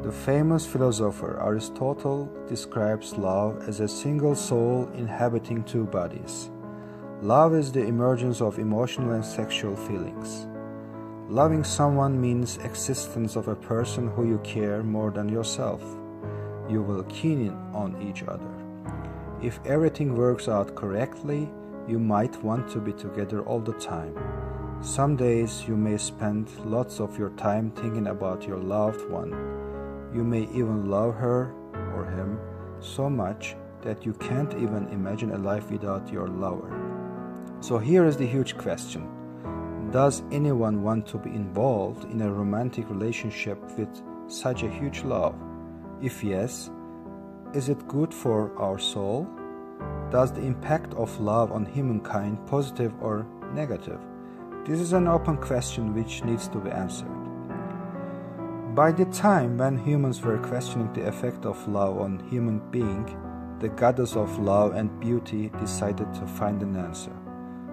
The famous philosopher Aristotle describes love as a single soul inhabiting two bodies. Love is the emergence of emotional and sexual feelings. Loving someone means existence of a person who you care more than yourself. You will keen in on each other. If everything works out correctly, you might want to be together all the time. Some days you may spend lots of your time thinking about your loved one. You may even love her or him so much that you can't even imagine a life without your lover. So here is the huge question. Does anyone want to be involved in a romantic relationship with such a huge love? If yes, is it good for our soul? Does the impact of love on humankind positive or negative? This is an open question which needs to be answered. By the time when humans were questioning the effect of love on human being, the goddess of love and beauty decided to find an answer.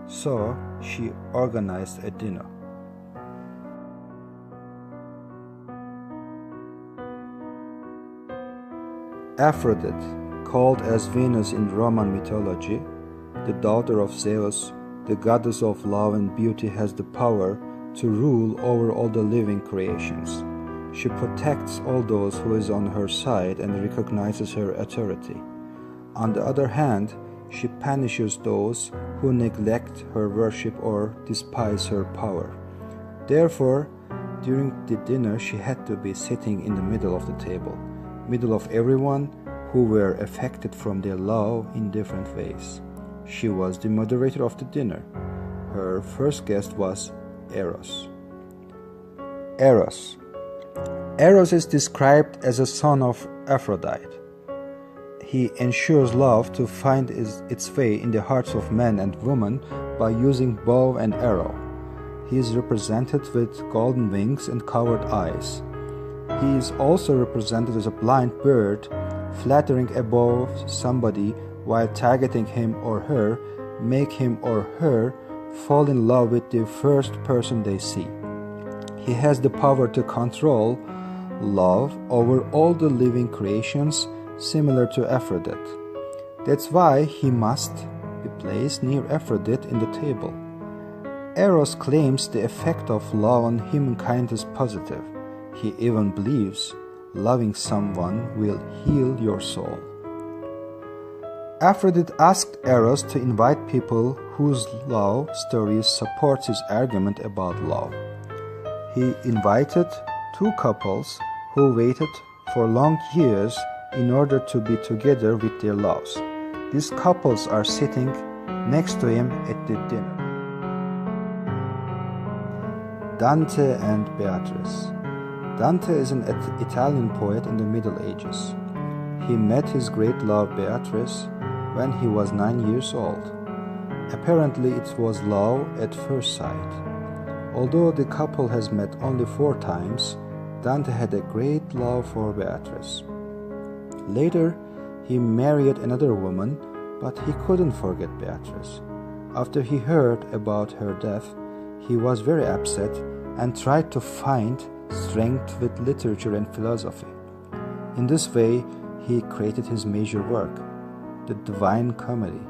So she organized a dinner. Aphrodite, called as Venus in Roman mythology, the daughter of Zeus, the goddess of love and beauty, has the power to rule over all the living creations. She protects all those who is on her side and recognizes her authority. On the other hand, she punishes those who neglect her worship or despise her power. Therefore, during the dinner she had to be sitting in the middle of the table, middle of everyone who were affected from their love in different ways. She was the moderator of the dinner. Her first guest was Eros. Eros is described as a son of Aphrodite. He ensures love to find its way in the hearts of men and women by using bow and arrow. He is represented with golden wings and covered eyes. He is also represented as a blind bird, flattering above somebody while targeting him or her, make him or her fall in love with the first person they see. He has the power to control love over all the living creations, similar to Aphrodite. That's why he must be placed near Aphrodite in the table. Eros claims the effect of love on humankind is positive. He even believes loving someone will heal your soul. Aphrodite asked Eros to invite people whose love stories support his argument about love. He invited two couples who waited for long years in order to be together with their loves. These couples are sitting next to him at the dinner. Dante and Beatrice. Dante is an Italian poet in the Middle Ages. He met his great love Beatrice when he was 9 years old. Apparently it was love at first sight. Although the couple has met only 4 times, Dante had a great love for Beatrice. Later, he married another woman, but he couldn't forget Beatrice. After he heard about her death, he was very upset and tried to find strength with literature and philosophy. In this way, he created his major work, the Divine Comedy.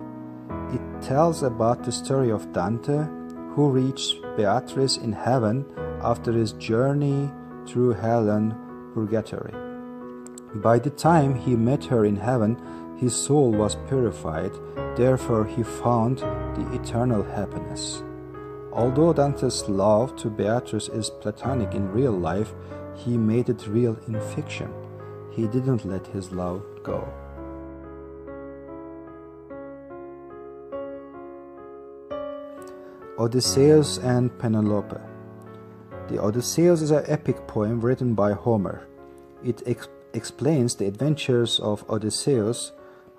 It tells about the story of Dante, who reached Beatrice in heaven after his journey through hell and purgatory. By the time he met her in heaven, his soul was purified, therefore he found the eternal happiness. Although Dante's love to Beatrice is platonic in real life, he made it real in fiction. He didn't let his love go. Odysseus and Penelope. The Odysseus is an epic poem written by Homer. It explains the adventures of Odysseus,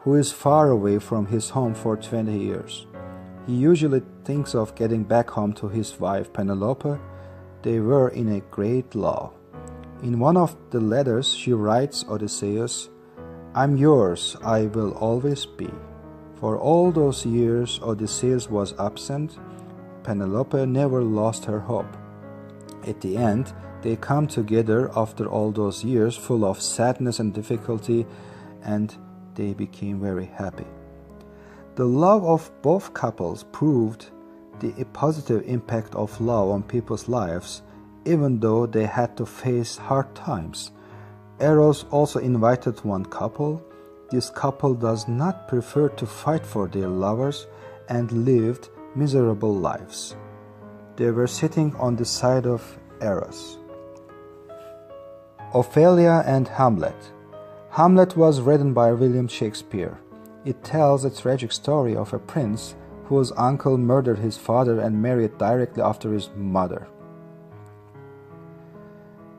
who is far away from his home for 20 years. He usually thinks of getting back home to his wife Penelope. They were in a great love. In one of the letters she writes Odysseus, "I'm yours, I will always be." For all those years Odysseus was absent, Penelope never lost her hope. At the end, they come together after all those years full of sadness and difficulty, and they became very happy. The love of both couples proved the positive impact of love on people's lives, even though they had to face hard times. Eros also invited one couple. This couple does not prefer to fight for their lovers and lived miserable lives. They were sitting on the side of Eros. Ophelia and Hamlet. Hamlet was written by William Shakespeare. It tells a tragic story of a prince whose uncle murdered his father and married directly after his mother.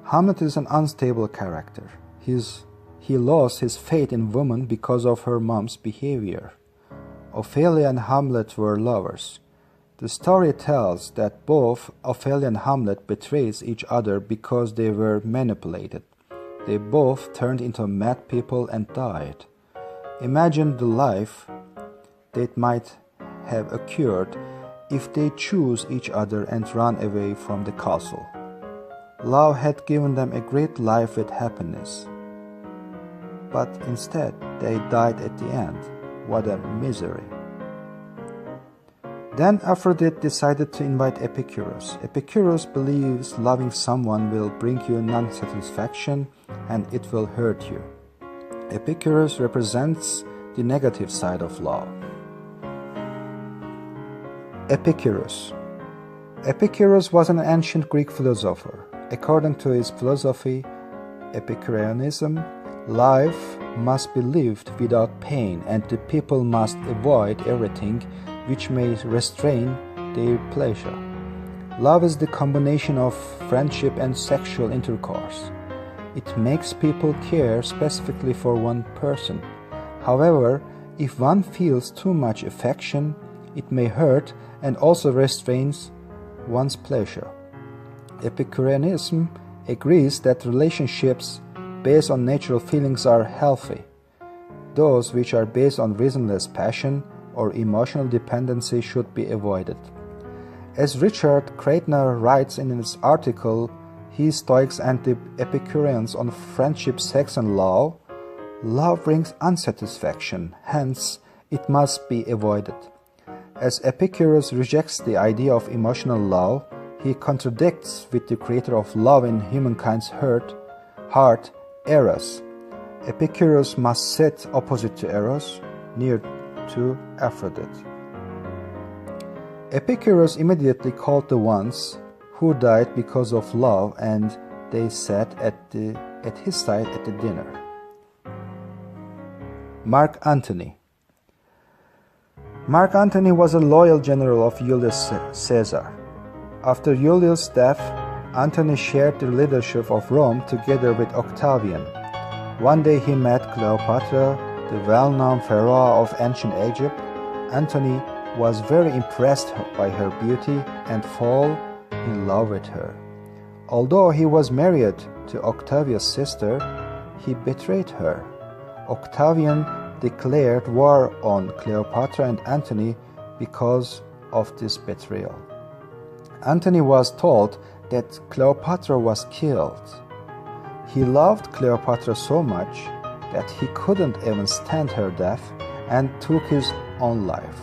Hamlet is an unstable character. He lost his faith in women because of her mom's behavior. Ophelia and Hamlet were lovers. The story tells that both Ophelia and Hamlet betrayed each other because they were manipulated. They both turned into mad people and died. Imagine the life that might have occurred if they chose each other and ran away from the castle. Love had given them a great life with happiness. But instead, they died at the end. What a misery. Then Aphrodite decided to invite Epicurus. Epicurus believes loving someone will bring you non-satisfaction and it will hurt you. Epicurus represents the negative side of love. Epicurus. Epicurus was an ancient Greek philosopher. According to his philosophy, Epicureanism, life must be lived without pain and the people must avoid everything which may restrain their pleasure. Love is the combination of friendship and sexual intercourse. It makes people care specifically for one person. However, if one feels too much affection, it may hurt and also restrains one's pleasure. Epicureanism agrees that relationships based on natural feelings are healthy. Those which are based on reasonless passion or emotional dependency should be avoided. As Richard Kreitner writes in his article, He Stoics and the Epicureans on Friendship, Sex and Love, love brings unsatisfaction, hence it must be avoided. As Epicurus rejects the idea of emotional love, he contradicts with the creator of love in humankind's heart, Eros. Epicurus must sit opposite to Eros, near to Aphrodite. Epicurus immediately called the ones who died because of love, and they sat at his side at the dinner. Mark Antony. Mark Antony was a loyal general of Julius Caesar. After Julius' death, Antony shared the leadership of Rome together with Octavian. One day he met Cleopatra, the well-known pharaoh of ancient Egypt. Antony was very impressed by her beauty and fell in love with her. Although he was married to Octavia's sister, he betrayed her. Octavian declared war on Cleopatra and Antony because of this betrayal. Antony was told that Cleopatra was killed. He loved Cleopatra so much that he couldn't even stand her death and took his own life.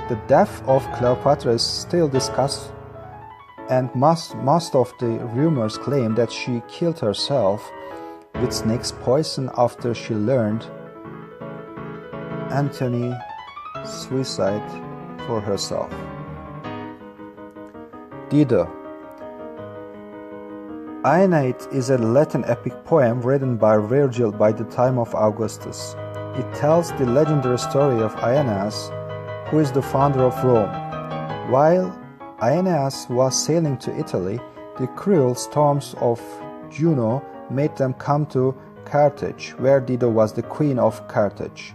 The death of Cleopatra is still discussed, and most of the rumors claim that she killed herself with snake's poison after she learned Antony's suicide for herself. Dido. Aeneid is a Latin epic poem written by Virgil by the time of Augustus. It tells the legendary story of Aeneas, who is the founder of Rome. While Aeneas was sailing to Italy, the cruel storms of Juno made them come to Carthage, where Dido was the queen of Carthage.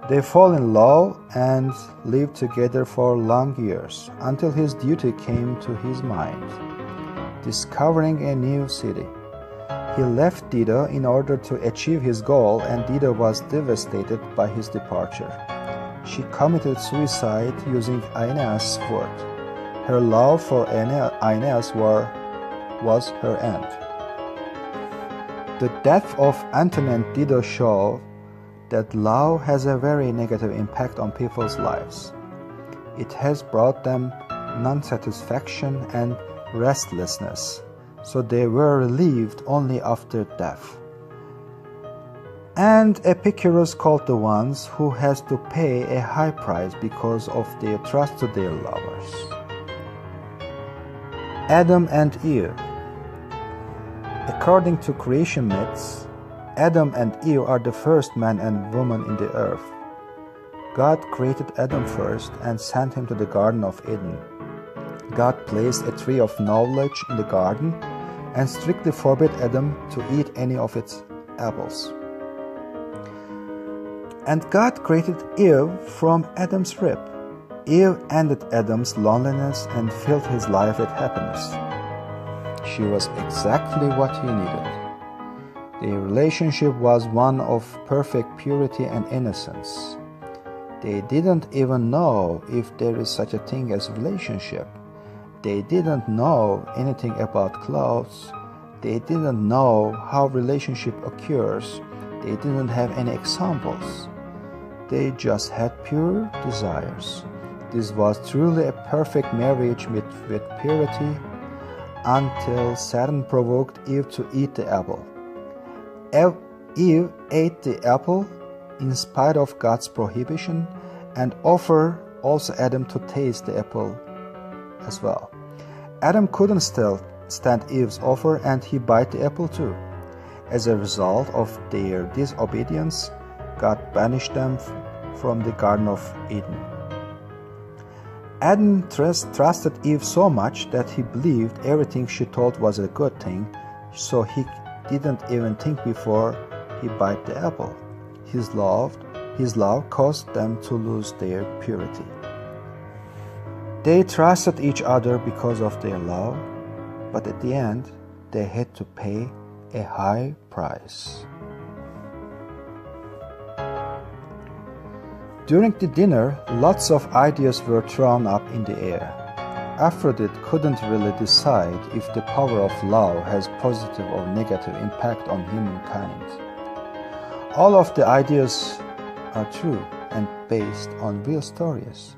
They fall in love and lived together for long years, until his duty came to his mind, discovering a new city. He left Dido in order to achieve his goal, and Dido was devastated by his departure. She committed suicide using Aeneas' sword. Her love for Inez was her end. The death of Antoinette Dido showed that love has a very negative impact on people's lives. It has brought them non-satisfaction and restlessness, so they were relieved only after death. And Epicurus called the ones who has to pay a high price because of their trust to their lovers. Adam and Eve. According to creation myths, Adam and Eve are the first man and woman in the earth. God created Adam first and sent him to the Garden of Eden. God placed a tree of knowledge in the garden and strictly forbade Adam to eat any of its apples. And God created Eve from Adam's rib. Eve ended Adam's loneliness and filled his life with happiness. She was exactly what he needed. Their relationship was one of perfect purity and innocence. They didn't even know if there is such a thing as relationship. They didn't know anything about clothes. They didn't know how relationship occurs. They didn't have any examples. They just had pure desires. This was truly a perfect marriage with purity until Satan provoked Eve to eat the apple. Eve ate the apple in spite of God's prohibition and offered also Adam to taste the apple as well. Adam couldn't still stand Eve's offer and he bit the apple too. As a result of their disobedience, God banished them from the Garden of Eden. Adam trusted Eve so much that he believed everything she told was a good thing, so he didn't even think before he bit the apple. His love caused them to lose their purity. They trusted each other because of their love, but at the end, they had to pay a high price. During the dinner, lots of ideas were thrown up in the air. Aphrodite couldn't really decide if the power of love has positive or negative impact on humankind. All of the ideas are true and based on real stories.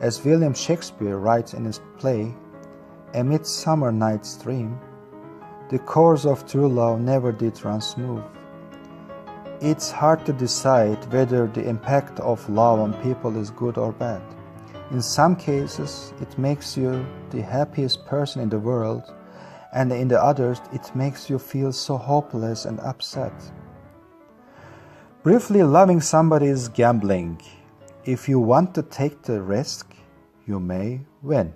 As William Shakespeare writes in his play, A Midsummer Night's Dream, the course of true love never did run smooth. It's hard to decide whether the impact of love on people is good or bad. In some cases, it makes you the happiest person in the world, and in the others, it makes you feel so hopeless and upset. Briefly, loving somebody is gambling. If you want to take the risk, you may win.